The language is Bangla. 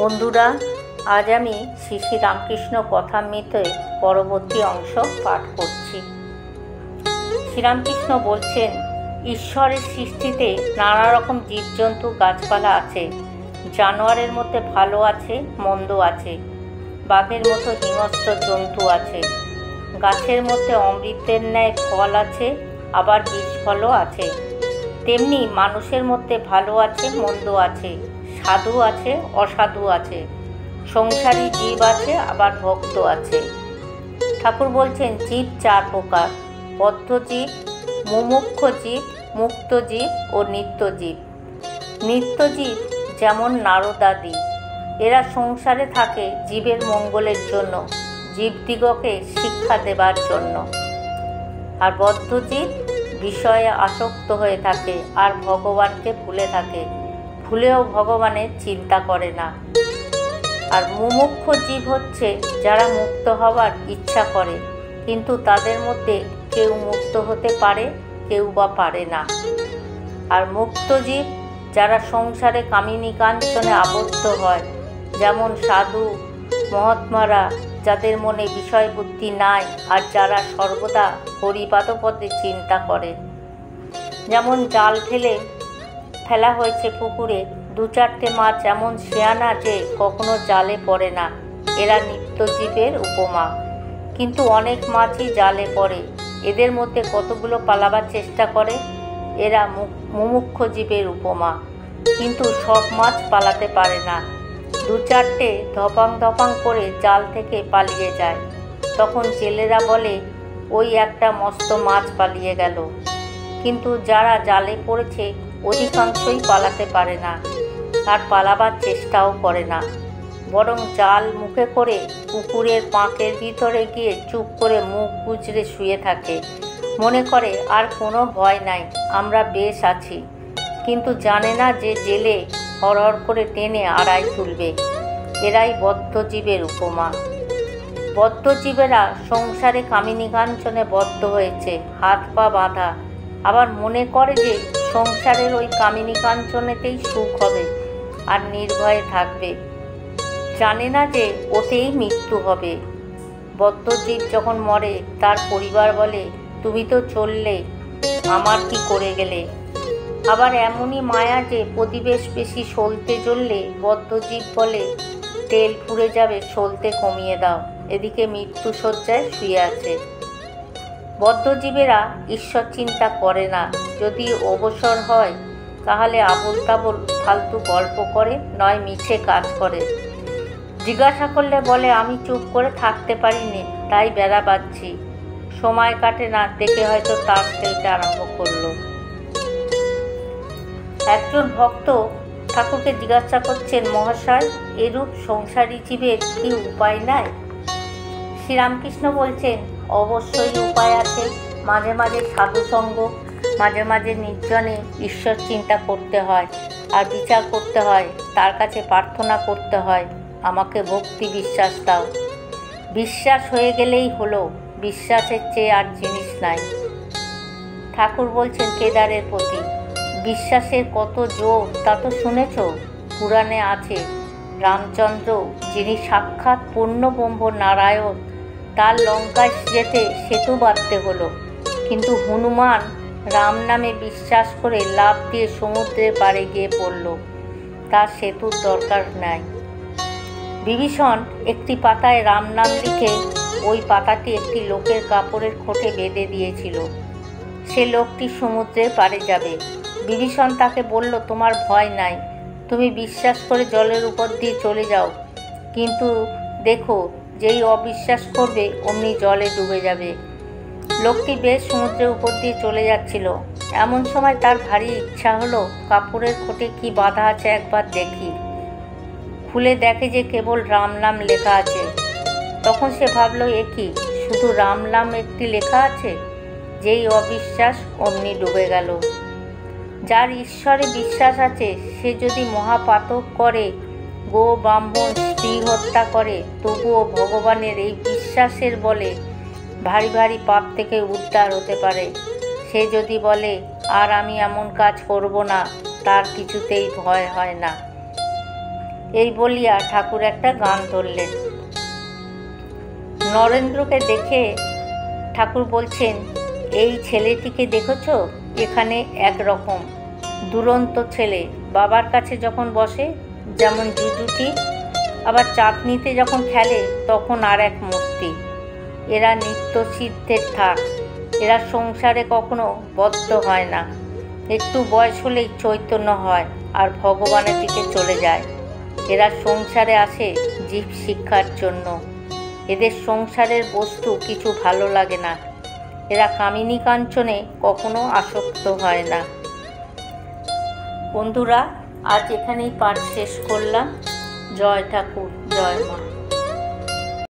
বন্ধুরা, আজ আমি শ্রী শ্রী রামকৃষ্ণ কথামৃতে পরবর্তী অংশ পাঠ করছি। শ্রীরামকৃষ্ণ বলছেন, ঈশ্বরের সৃষ্টিতে নানা রকম জীবজন্তু গাছপালা আছে। জানোয়ারের মধ্যে ভালো আছে, মন্দ আছে। বাঘের মতো হিংস্র জন্তু আছে। গাছের মধ্যে অমৃতের ন্যায় ফল আছে, আবার বিষ ফলও আছে। তেমনি মানুষের মধ্যে ভালো আছে, মন্দ আছে, সাধু আছে, অসাধু আছে, সংসারী জীব আছে, আবার ভক্ত আছে। ঠাকুর বলছেন, জীব চার প্রকার: বদ্ধ জীব, মুমুক্ষু জীব, মুক্ত জীব ও নিত্য জীব। নিত্য জীব যেমন নারদাদি, এরা সংসারে থাকে জীবের মঙ্গলের জন্য, জীবদিগকে শিক্ষা দেবার জন্য। আর বদ্ধ জীব বিষয়ে আসক্ত হয়ে থাকে আর ভগবানকে ভুলে থাকে, ভুলেও ভগবানের চিন্তা করে না। আর মুমুক্ষু জীব হচ্ছে যারা মুক্ত হওয়ার ইচ্ছা করে, কিন্তু তাদের মধ্যে কেউ মুক্ত হতে পারে, কেউ বা পারে না। আর মুক্ত জীব যারা সংসারে কামিনী কাঞ্চনে আবদ্ধ হয়, যেমন সাধু মহাত্মারা, যাদের মনে বিষয় বুদ্ধি নাই আর যারা সর্বদা হরিপাদপদে চিন্তা করে। যেমন জাল ফেলা হয়েছে পুকুরে, দু চারটে মাছ এমন শেয়ানা যে কখনো জালে পড়ে না, এরা নিত্য জীবের উপমা। কিন্তু অনেক মাছই জালে পড়ে, এদের মধ্যে কতগুলো পালাবার চেষ্টা করে, এরা মুমুক্ষু জীবের উপমা। কিন্তু সব মাছ পালাতে পারে না, দু চারটে ধপাং ধপাং করে জাল থেকে পালিয়ে যায়। তখন জেলেরা বলে, ওই একটা মস্ত মাছ পালিয়ে গেল। কিন্তু যারা জালে পড়েছে অধিকাংশই পালাতে পারে না, আর পালাবার চেষ্টাও করে না, বরং জাল মুখে করে পুকুরের পাঁকের ভিতরে গিয়ে চুপ করে মুখ গুজরে শুয়ে থাকে। মনে করে আর কোনো ভয় নাই, আমরা বেশ আছি। কিন্তু জানে না যে জেলে হরহর করে টেনে আড়াই তুলবে। এরাই বদ্ধজীবের উপমা। বদ্ধজীবেরা সংসারে কামিনী কাঞ্চনে বদ্ধ হয়েছে, হাত পা বাঁধা। আবার মনে করে যে সংসারের ওই কামিনী কাঞ্চনেতেই সুখ হবে আর নির্ভয়ে থাকবে। জানে না যে ওতেই মৃত্যু হবে। বদ্ধজীব যখন মরে, তার পরিবার বলে, তুমি তো চললে, আমার কি করে গেলে। আবার এমনই মায়া যে প্রতিবেশ বেশি সলতে জ্বললে বদ্ধজীব বলে, তেল পুড়ে যাবে, সলতে কমিয়ে দাও, এদিকে মৃত্যু শয্যায় শুয়ে আছে। বদ্ধজীবেরা ঈশ্বর চিন্তা করে না। যদি অবসর হয় তাহলে আবোল তাবোল ফালতু গল্প করে, নয় মিছে কাজ করে। জিজ্ঞাসা করলে বলে, আমি চুপ করে থাকতে পারি নে, তাই বেড়া বাঁধছি। সময় কাটে না দেখে হয়তো তাস খেলতে আরম্ভ করলো। একজন ভক্ত ঠাকুরকে জিজ্ঞাসা করছেন, মহাশয়, এরূপ সংসারী জীবের কি উপায় নাই? শ্রীরামকৃষ্ণ বলছেন, অবশ্যই উপায় আছে। মাঝে মাঝে সাধুসঙ্গ, মাঝে মাঝে নির্জনে ঈশ্বর চিন্তা করতে হয়, আর বিচার করতে হয়, তার কাছে প্রার্থনা করতে হয়, আমাকে ভক্তি বিশ্বাস দাও। বিশ্বাস হয়ে গেলেই হলো, বিশ্বাসের চেয়ে আর জিনিস নাই। ঠাকুর বলছেন কেদারের প্রতি, বিশ্বাসের কত জোর তা তো শুনেছ, পুরাণে আছে। রামচন্দ্র, যিনি সাক্ষাৎ পূর্ণব্রহ্ম নারায়ণ, তার লঙ্কায় যেতে সেতু বাঁধতে হলো। কিন্তু হনুমান রাম নামে বিশ্বাস করে লাফ দিয়ে সমুদ্রের পাড়ে গিয়ে পড়ল, তার সেতুর দরকার নাই। বিভীষণ একটি পাতায় রাম নাম লিখে ওই পাতাটি একটি লোকের কাপড়ের খোঁটে বেঁধে দিয়েছিল। সে লোকটি সমুদ্রের পাড়ে যাবে। বিভীষণ তাকে বলল, তোমার ভয় নাই, তুমি বিশ্বাস করে জলের উপর দিয়ে চলে যাও। কিন্তু দেখো, যেই অবিশ্বাস করবে অমনি জলে ডুবে যাবে। লোকটি বেশ সমুদ্রের উপর দিয়ে চলে যাচ্ছিল। এমন সময় তার ভারী ইচ্ছা হলো, কাপড়ের খোঁটে কি বাঁধা আছে একবার দেখি। খুলে দেখে যে কেবল রাম নাম লেখা আছে। তখন সে ভাবল, এ কি, শুধু রাম নাম একটি লেখা আছে? যেই অবিশ্বাস অমনি ডুবে গেল। যার ঈশ্বরে বিশ্বাস আছে, সে যদি মহাপাতক করে, গো ব্রাহ্মণ স্ত্রী হত্যা করে, তবুও ভগবানের এই বিশ্বাসের বলে ভারী ভারী পাপ থেকে উদ্ধার হতে পারে। সে যদি বলে, আর আমি এমন কাজ করব না, তার কিছুতেই ভয় হয় না। এই বলিয়া ঠাকুর একটা গান ধরলেন। নরেন্দ্রকে দেখে ঠাকুর বলছেন, এই ছেলেটিকে দেখেছ? এখানে একরকম দুরন্ত ছেলে। বাবার কাছে যখন বসে যেমন জুজুটি, আবার চাটনিতে যখন খেলে তখন আর এক মূর্তি। এরা নিত্য সিদ্ধের থাক। এরা সংসারে কখনো বদ্ধ হয় না। একটু বয়স হলেই চৈতন্য হয় আর ভগবানের দিকে চলে যায়। এরা সংসারে আসে জীব শিক্ষার জন্য। এদের সংসারের বস্তু কিছু ভালো লাগে না। এরা কামিনী কাঞ্চনে কখনো আসক্ত হয় না। বন্ধুরা, আজ এখানেই পাঠ শেষ করলাম। জয় ঠাকুর, জয় মা।